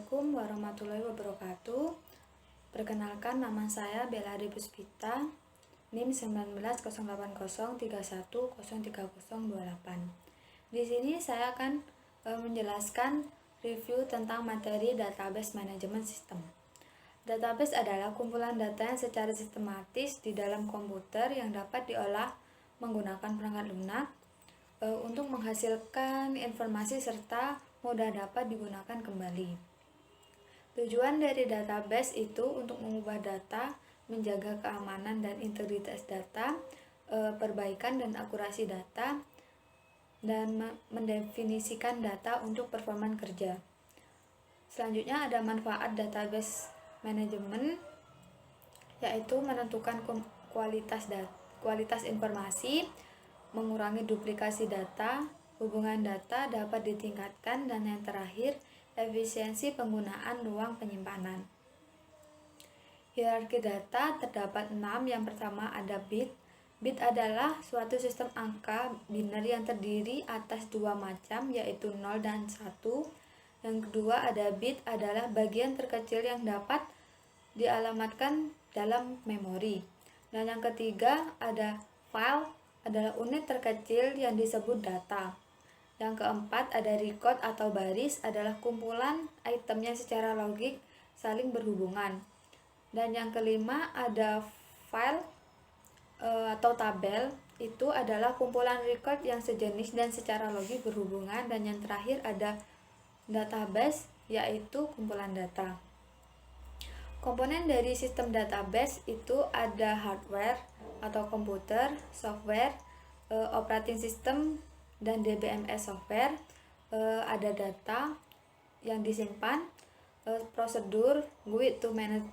Assalamualaikum warahmatullahi wabarakatuh. Perkenalkan, nama saya Bella Ade Puspita, NIM 198031030028. Di sini saya akan menjelaskan review tentang materi database manajemen sistem. Database adalah kumpulan data yang secara sistematis di dalam komputer yang dapat diolah menggunakan perangkat lunak untuk menghasilkan informasi serta mudah dapat digunakan kembali. Tujuan dari database itu untuk mengubah data, menjaga keamanan dan integritas data, perbaikan dan akurasi data, dan mendefinisikan data untuk performa kerja. Selanjutnya ada manfaat database manajemen, yaitu menentukan kualitas informasi, mengurangi duplikasi data, hubungan data dapat ditingkatkan, dan yang terakhir, efisiensi penggunaan ruang penyimpanan. Hierarki data terdapat 6. Yang pertama ada bit. Bit adalah suatu sistem angka biner yang terdiri atas dua macam, yaitu 0 dan 1. Yang kedua ada bit adalah bagian terkecil yang dapat dialamatkan dalam memori. Dan yang ketiga ada file, adalah unit terkecil yang disebut data. Yang keempat ada record atau baris, adalah kumpulan itemnya secara logik saling berhubungan. Dan yang kelima ada file atau tabel, itu adalah kumpulan record yang sejenis dan secara logik berhubungan. Dan yang terakhir ada database, yaitu kumpulan data. Komponen dari sistem database itu ada hardware atau komputer, software, operating system, dan DBMS software. Ada data yang disimpan, prosedur, guide to manage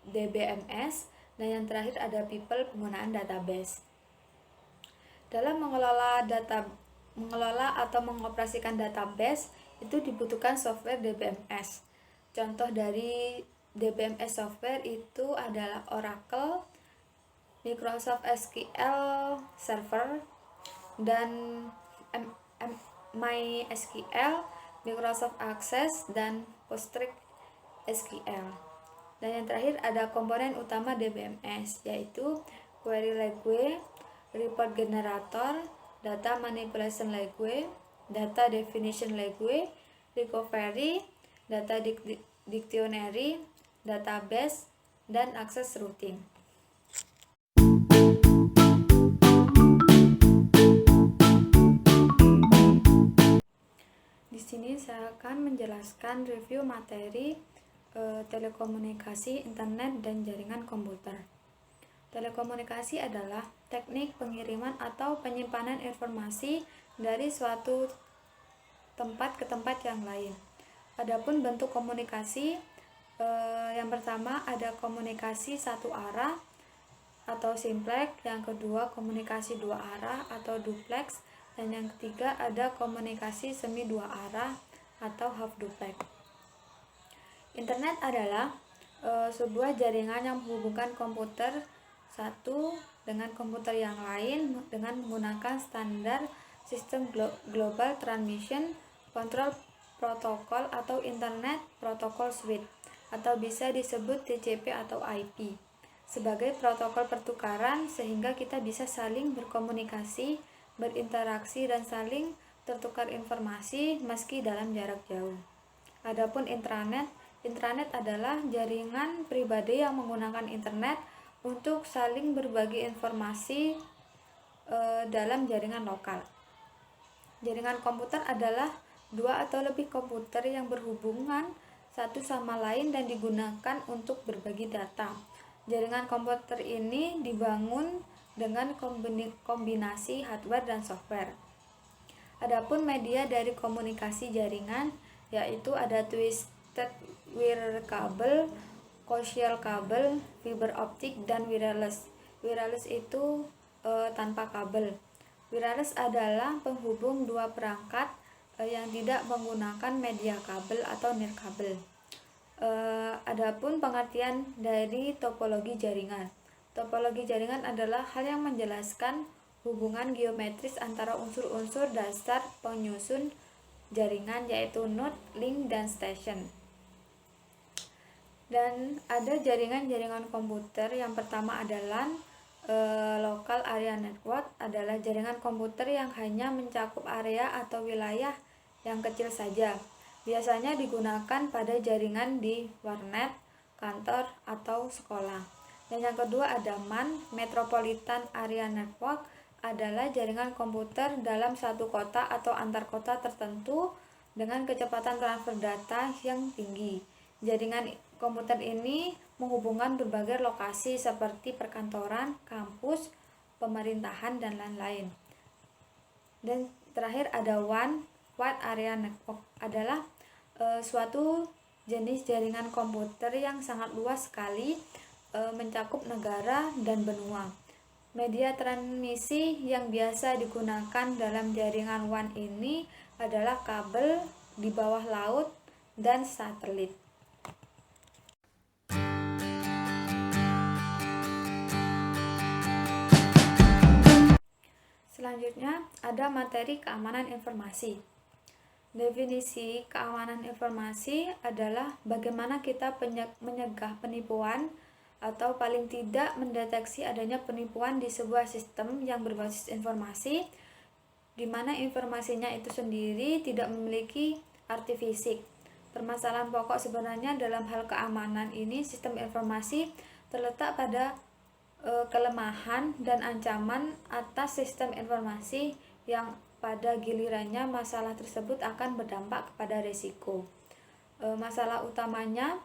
DBMS, dan yang terakhir ada people, penggunaan database. Dalam mengelola atau mengoperasikan database itu dibutuhkan software DBMS. Contoh dari DBMS software itu adalah Oracle, Microsoft SQL Server, dan MySQL, Microsoft Access, dan PostgreSQL. Dan yang terakhir ada komponen utama DBMS, yaitu query language, report generator, data manipulation language, data definition language, recovery, data dictionary, database, dan access routing. Di sini saya akan menjelaskan review materi telekomunikasi, internet, dan jaringan komputer. Telekomunikasi adalah teknik pengiriman atau penyimpanan informasi dari suatu tempat ke tempat yang lain. Adapun bentuk komunikasi, yang pertama ada komunikasi satu arah atau simplex, yang kedua komunikasi dua arah atau duplex, dan yang ketiga ada komunikasi semi dua arah atau half duplex. Internet adalah sebuah jaringan yang menghubungkan komputer satu dengan komputer yang lain dengan menggunakan standar sistem global transmission control protocol atau internet protocol suite, atau bisa disebut TCP atau IP, sebagai protokol pertukaran sehingga kita bisa saling berkomunikasi, berinteraksi, dan saling tertukar informasi meski dalam jarak jauh. Adapun intranet adalah jaringan pribadi yang menggunakan internet untuk saling berbagi informasi dalam jaringan lokal. Jaringan komputer adalah dua atau lebih komputer yang berhubungan satu sama lain dan digunakan untuk berbagi data. Jaringan komputer ini dibangun dengan kombinasi hardware dan software. Adapun media dari komunikasi jaringan yaitu ada twisted wire kabel, coaxial kabel, fiber optik, dan wireless. Wireless itu tanpa kabel. Wireless adalah penghubung dua perangkat yang tidak menggunakan media kabel atau nirkabel. Adapun pengertian dari topologi jaringan. Topologi jaringan adalah hal yang menjelaskan hubungan geometris antara unsur-unsur dasar penyusun jaringan, yaitu node, link, dan station. Dan ada jaringan-jaringan komputer. Yang pertama adalah local area network, adalah jaringan komputer yang hanya mencakup area atau wilayah yang kecil saja. Biasanya digunakan pada jaringan di warnet, kantor, atau sekolah. Dan yang kedua ada MAN, Metropolitan Area Network, adalah jaringan komputer dalam satu kota atau antar kota tertentu dengan kecepatan transfer data yang tinggi. Jaringan komputer ini menghubungkan berbagai lokasi seperti perkantoran, kampus, pemerintahan, dan lain-lain. Dan terakhir ada WAN, Wide Area Network, adalah suatu jenis jaringan komputer yang sangat luas sekali, mencakup negara dan benua. Media transmisi yang biasa digunakan dalam jaringan WAN ini adalah kabel di bawah laut dan satelit. Selanjutnya ada materi keamanan informasi. Definisi keamanan informasi adalah bagaimana kita menyegah penipuan atau paling tidak mendeteksi adanya penipuan di sebuah sistem yang berbasis informasi, di mana informasinya itu sendiri tidak memiliki arti fisik. Permasalahan pokok sebenarnya dalam hal keamanan ini, sistem informasi terletak pada kelemahan dan ancaman atas sistem informasi yang pada gilirannya masalah tersebut akan berdampak kepada risiko. Masalah utamanya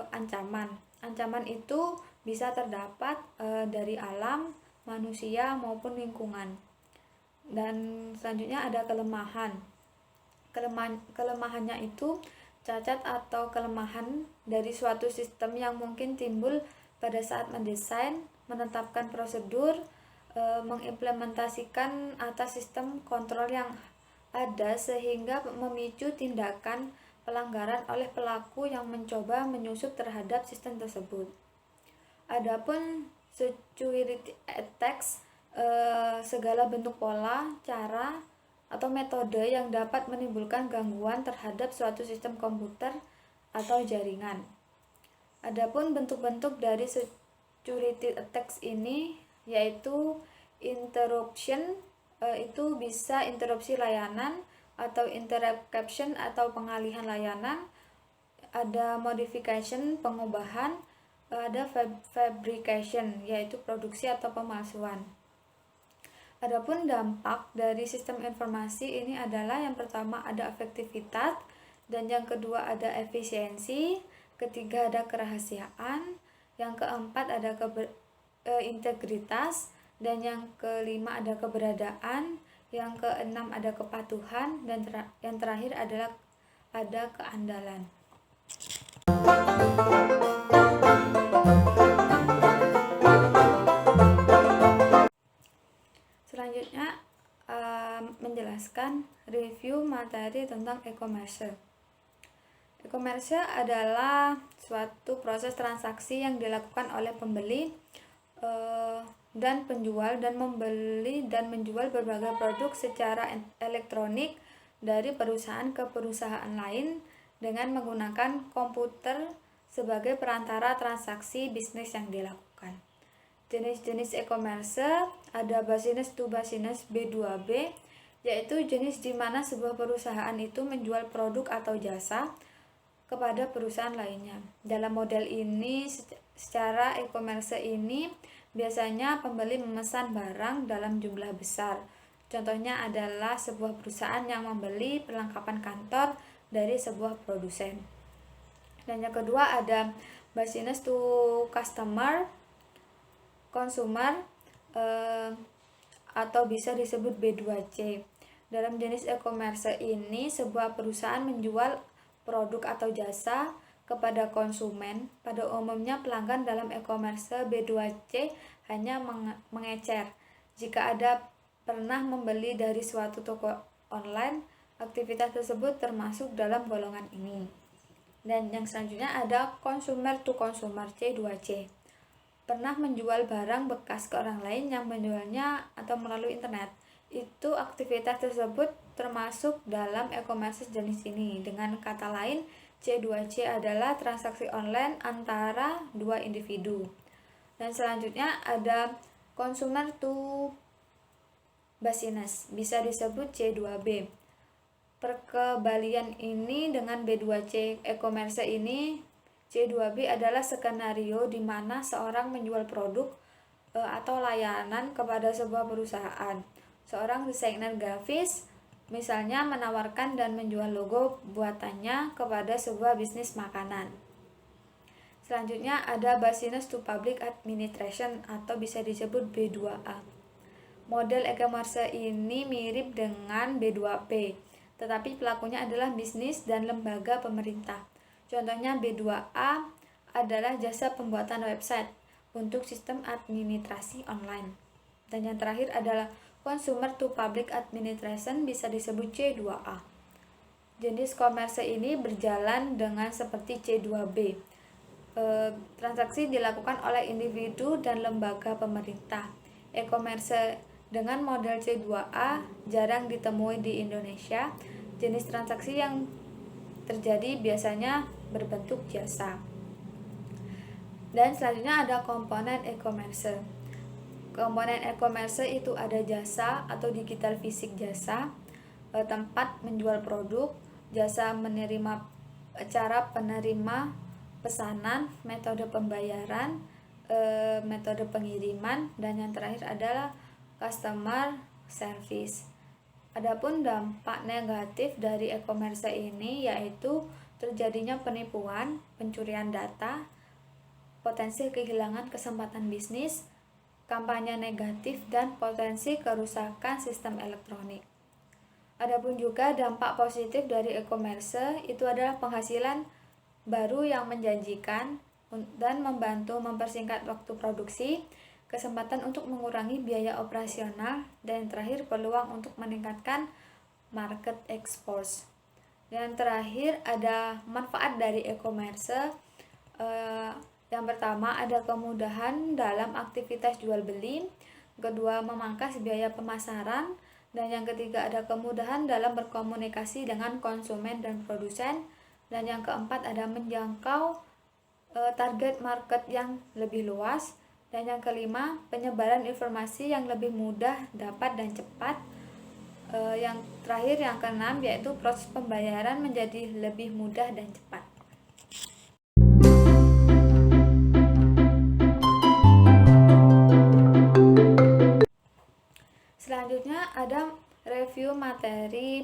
ancaman. Ancaman itu bisa terdapat dari alam, manusia, maupun lingkungan. Dan selanjutnya ada kelemahan. Kelemahannya itu cacat atau kelemahan dari suatu sistem yang mungkin timbul pada saat mendesain, menetapkan prosedur, mengimplementasikan atas sistem kontrol yang ada sehingga memicu tindakan pelanggaran oleh pelaku yang mencoba menyusup terhadap sistem tersebut. Adapun security attacks, segala bentuk pola, cara, atau metode yang dapat menimbulkan gangguan terhadap suatu sistem komputer atau jaringan. Adapun bentuk-bentuk dari security attacks ini yaitu interruption, itu bisa interupsi layanan, atau interception atau pengalihan layanan, ada modification, pengubahan, ada fabrication, yaitu produksi atau pemalsuan. Adapun dampak dari sistem informasi ini adalah yang pertama ada efektivitas, dan yang kedua ada efisiensi, ketiga ada kerahasiaan, yang keempat ada integritas, dan yang kelima ada keberadaan, yang keenam ada kepatuhan, dan yang terakhir adalah ada keandalan. Selanjutnya menjelaskan review materi tentang e-commerce. E-commerce adalah suatu proses transaksi yang dilakukan oleh pembeli dan penjual, dan membeli dan menjual berbagai produk secara elektronik dari perusahaan ke perusahaan lain dengan menggunakan komputer sebagai perantara transaksi bisnis yang dilakukan. Jenis-jenis e-commerce ada business to business B2B, yaitu jenis di mana sebuah perusahaan itu menjual produk atau jasa kepada perusahaan lainnya. Dalam model ini, secara e-commerce ini biasanya pembeli memesan barang dalam jumlah besar. Contohnya adalah sebuah perusahaan yang membeli perlengkapan kantor dari sebuah produsen. Dan yang kedua ada business to customer, consumer, atau bisa disebut B2C. Dalam jenis e-commerce ini, sebuah perusahaan menjual produk atau jasa kepada konsumen. Pada umumnya pelanggan dalam e-commerce B2C hanya mengecer. Jika ada pernah membeli dari suatu toko online, aktivitas tersebut termasuk dalam golongan ini. Dan yang selanjutnya ada consumer to consumer C2C. Pernah menjual barang bekas ke orang lain yang menjualnya atau melalui internet. itu aktivitas tersebut termasuk dalam e-commerce jenis ini. Dengan kata lain, C2C adalah transaksi online antara dua individu. Dan selanjutnya ada consumer to business, bisa disebut C2B. Perkebalian ini dengan B2C e-commerce ini, C2B adalah skenario di mana seorang menjual produk atau layanan kepada sebuah perusahaan. Seorang desainer grafis misalnya menawarkan dan menjual logo buatannya kepada sebuah bisnis makanan. Selanjutnya ada business to public administration atau bisa disebut B2A. Model e-commerce ini mirip dengan B2P, tetapi pelakunya adalah bisnis dan lembaga pemerintah. Contohnya B2A adalah jasa pembuatan website untuk sistem administrasi online. Dan yang terakhir adalah consumer to public administration, bisa disebut C2A. Jenis komerse ini berjalan dengan seperti C2B. Transaksi dilakukan oleh individu dan lembaga pemerintah. E-commerce dengan model C2A jarang ditemui di Indonesia. Jenis transaksi yang terjadi biasanya berbentuk jasa. Dan selanjutnya ada komponen e-commerce. Komponen e-commerce itu ada jasa atau digital fisik jasa, tempat menjual produk, jasa menerima, cara penerima pesanan, metode pembayaran, metode pengiriman, dan yang terakhir adalah customer service. Adapun dampak negatif dari e-commerce ini yaitu terjadinya penipuan, pencurian data, potensi kehilangan kesempatan bisnis, kampanye negatif, dan potensi kerusakan sistem elektronik. Adapun juga dampak positif dari e-commerce itu adalah penghasilan baru yang menjanjikan dan membantu mempersingkat waktu produksi, kesempatan untuk mengurangi biaya operasional, dan yang terakhir peluang untuk meningkatkan market expose. Dan terakhir ada manfaat dari e-commerce. Yang pertama ada kemudahan dalam aktivitas jual beli, kedua memangkas biaya pemasaran, dan yang ketiga ada kemudahan dalam berkomunikasi dengan konsumen dan produsen, dan yang keempat ada menjangkau target market yang lebih luas, dan yang kelima penyebaran informasi yang lebih mudah, dapat, dan cepat. Yang terakhir yang keenam yaitu proses pembayaran menjadi lebih mudah dan cepat. Selanjutnya ada review materi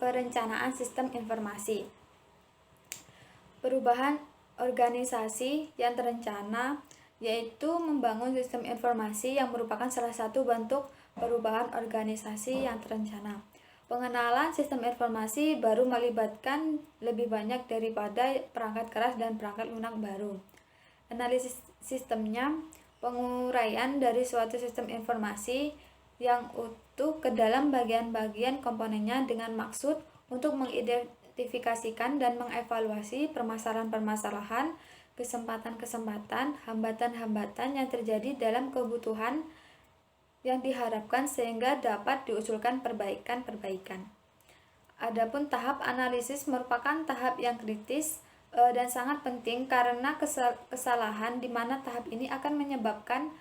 perencanaan sistem informasi. Perubahan organisasi yang terencana yaitu membangun sistem informasi yang merupakan salah satu bentuk perubahan organisasi yang terencana. Pengenalan sistem informasi baru melibatkan lebih banyak daripada perangkat keras dan perangkat lunak baru. Analisis sistemnya, penguraian dari suatu sistem informasi yang utuh ke dalam bagian-bagian komponennya dengan maksud untuk mengidentifikasikan dan mengevaluasi permasalahan-permasalahan, kesempatan-kesempatan, hambatan-hambatan yang terjadi dalam kebutuhan yang diharapkan sehingga dapat diusulkan perbaikan-perbaikan. Adapun tahap analisis merupakan tahap yang kritis dan sangat penting karena kesalahan di mana tahap ini akan menyebabkan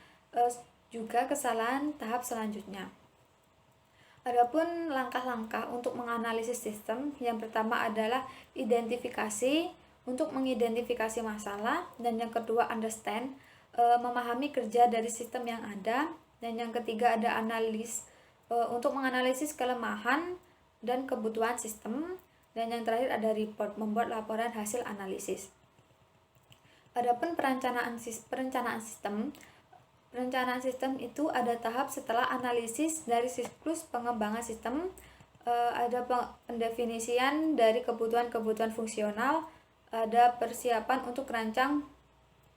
juga kesalahan tahap selanjutnya. Adapun langkah-langkah untuk menganalisis sistem, yang pertama adalah identifikasi untuk mengidentifikasi masalah, dan yang kedua understand, memahami kerja dari sistem yang ada, dan yang ketiga ada analis untuk menganalisis kelemahan dan kebutuhan sistem, dan yang terakhir ada report, membuat laporan hasil analisis. Adapun perencanaan sistem, perencanaan sistem itu ada tahap setelah analisis dari siklus pengembangan sistem, ada pendefinisian dari kebutuhan-kebutuhan fungsional, ada persiapan untuk rancang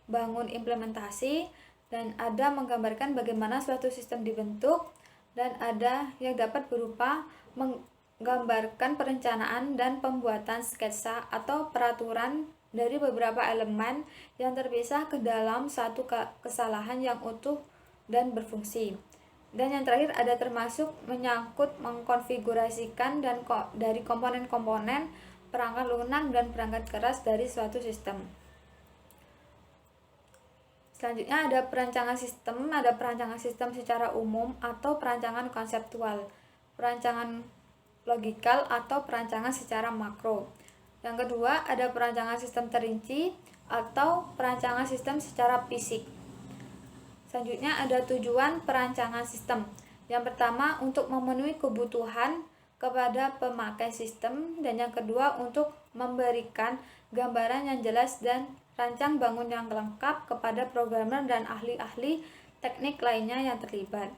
bangun implementasi, dan ada menggambarkan bagaimana suatu sistem dibentuk, dan ada yang dapat berupa menggambarkan perencanaan dan pembuatan sketsa atau peraturan dari beberapa elemen yang terpisah ke dalam satu kesalahan yang utuh dan berfungsi. Dan yang terakhir ada termasuk menyangkut mengkonfigurasikan dan dari komponen-komponen perangkat lunak dan perangkat keras dari suatu sistem. Selanjutnya ada perancangan sistem secara umum atau perancangan konseptual, perancangan logikal atau perancangan secara makro. Yang kedua ada perancangan sistem terinci atau perancangan sistem secara fisik. Selanjutnya ada tujuan perancangan sistem. Yang pertama untuk memenuhi kebutuhan kepada pemakai sistem, dan yang kedua untuk memberikan gambaran yang jelas dan rancang bangun yang lengkap kepada programmer dan ahli-ahli teknik lainnya yang terlibat.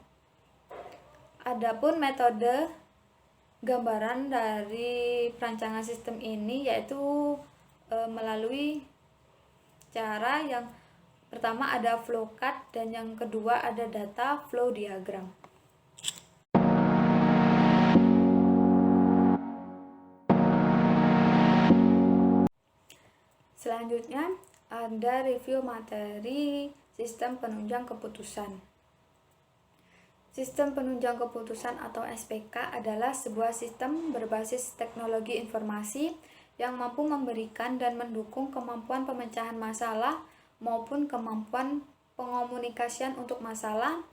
Adapun metode gambaran dari perancangan sistem ini yaitu melalui cara yang pertama ada flowchart dan yang kedua ada data flow diagram. Selanjutnya ada review materi sistem penunjang keputusan. Sistem penunjang keputusan atau SPK adalah sebuah sistem berbasis teknologi informasi yang mampu memberikan dan mendukung kemampuan pemecahan masalah maupun kemampuan pengomunikasian untuk masalah,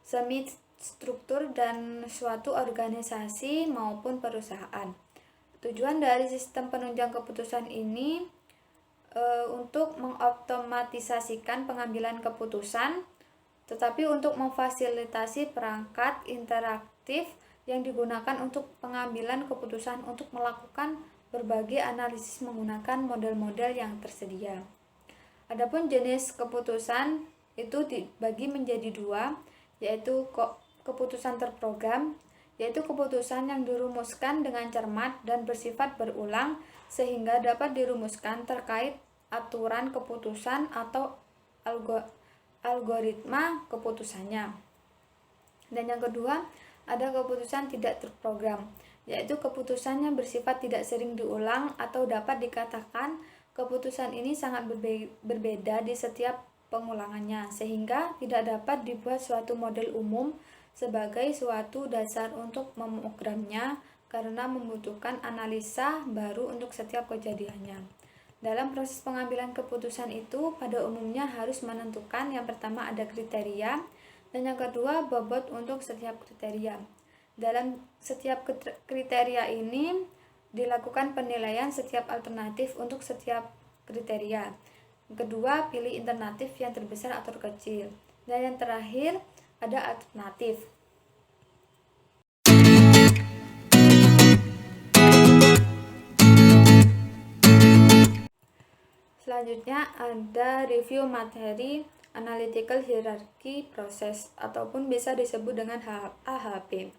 semi struktur dan suatu organisasi maupun perusahaan. Tujuan dari sistem penunjang keputusan ini untuk mengotomatisasikan pengambilan keputusan, tetapi untuk memfasilitasi perangkat interaktif yang digunakan untuk pengambilan keputusan untuk melakukan berbagai analisis menggunakan model-model yang tersedia. Adapun jenis keputusan itu dibagi menjadi dua, yaitu keputusan terprogram, yaitu keputusan yang dirumuskan dengan cermat dan bersifat berulang sehingga dapat dirumuskan terkait aturan keputusan atau algoritma keputusannya. Dan yang kedua, ada keputusan tidak terprogram, yaitu keputusan yang bersifat tidak sering diulang atau dapat dikatakan keputusan ini sangat berbeda di setiap pengulangannya, sehingga tidak dapat dibuat suatu model umum sebagai suatu dasar untuk memprogramnya karena membutuhkan analisa baru untuk setiap kejadiannya. Dalam proses pengambilan keputusan itu pada umumnya harus menentukan yang pertama ada kriteria dan yang kedua bobot untuk setiap kriteria. Dalam setiap kriteria ini dilakukan penilaian setiap alternatif untuk setiap kriteria. Kedua, pilih alternatif yang terbesar atau terkecil. Dan yang terakhir, ada alternatif. Selanjutnya ada review materi analytical hierarchy process ataupun bisa disebut dengan AHP.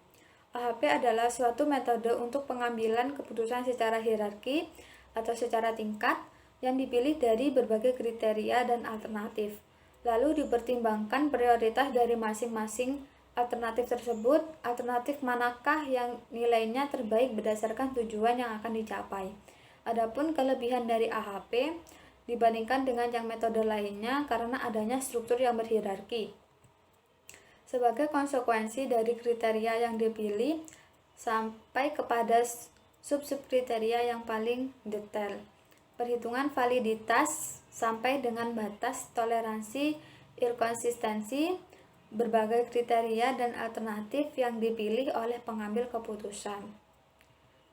AHP adalah suatu metode untuk pengambilan keputusan secara hierarki atau secara tingkat yang dipilih dari berbagai kriteria dan alternatif. Lalu dipertimbangkan prioritas dari masing-masing alternatif tersebut, alternatif manakah yang nilainya terbaik berdasarkan tujuan yang akan dicapai. Adapun kelebihan dari AHP dibandingkan dengan yang metode lainnya karena adanya struktur yang berhierarki. Sebagai konsekuensi dari kriteria yang dipilih sampai kepada sub-sub kriteria yang paling detail. Perhitungan validitas sampai dengan batas toleransi inkonsistensi berbagai kriteria dan alternatif yang dipilih oleh pengambil keputusan.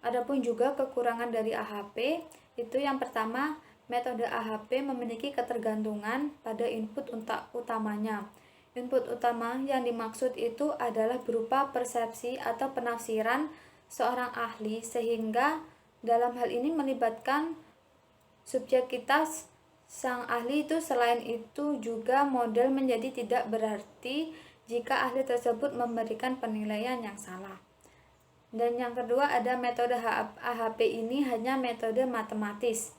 Adapun juga kekurangan dari AHP, itu yang pertama, metode AHP memiliki ketergantungan pada input utamanya. Input utama yang dimaksud itu adalah berupa persepsi atau penafsiran seorang ahli, sehingga dalam hal ini melibatkan subjektivitas sang ahli itu. Selain itu juga model menjadi tidak berarti jika ahli tersebut memberikan penilaian yang salah. Dan yang kedua ada metode AHP ini hanya metode matematis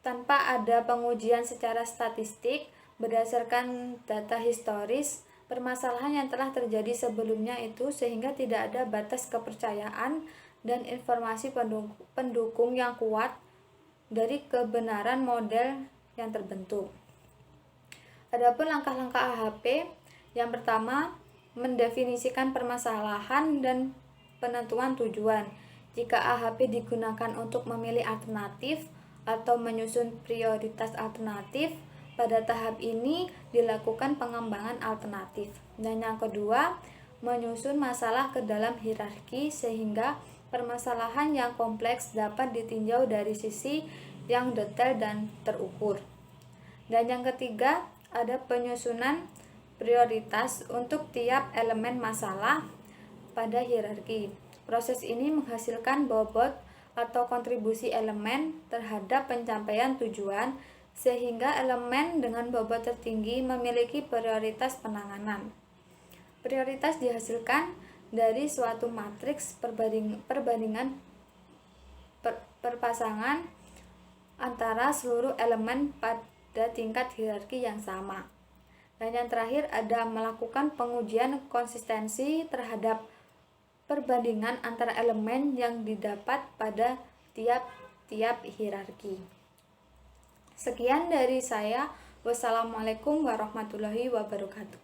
tanpa ada pengujian secara statistik berdasarkan data historis permasalahan yang telah terjadi sebelumnya itu, sehingga tidak ada batas kepercayaan dan informasi pendukung yang kuat dari kebenaran model yang terbentuk. Adapun langkah-langkah AHP, yang pertama mendefinisikan permasalahan dan penentuan tujuan. Jika AHP digunakan untuk memilih alternatif atau menyusun prioritas alternatif, pada tahap ini dilakukan pengembangan alternatif. Dan yang kedua, menyusun masalah ke dalam hierarki sehingga permasalahan yang kompleks dapat ditinjau dari sisi yang detail dan terukur. Dan yang ketiga, ada penyusunan prioritas untuk tiap elemen masalah pada hierarki. Proses ini menghasilkan bobot atau kontribusi elemen terhadap pencapaian tujuan, sehingga elemen dengan bobot tertinggi memiliki prioritas penanganan. Prioritas dihasilkan dari suatu matriks perbandingan perpasangan antara seluruh elemen pada tingkat hierarki yang sama. Dan yang terakhir ada melakukan pengujian konsistensi terhadap perbandingan antara elemen yang didapat pada tiap-tiap hierarki. Sekian dari saya. Wassalamualaikum warahmatullahi wabarakatuh.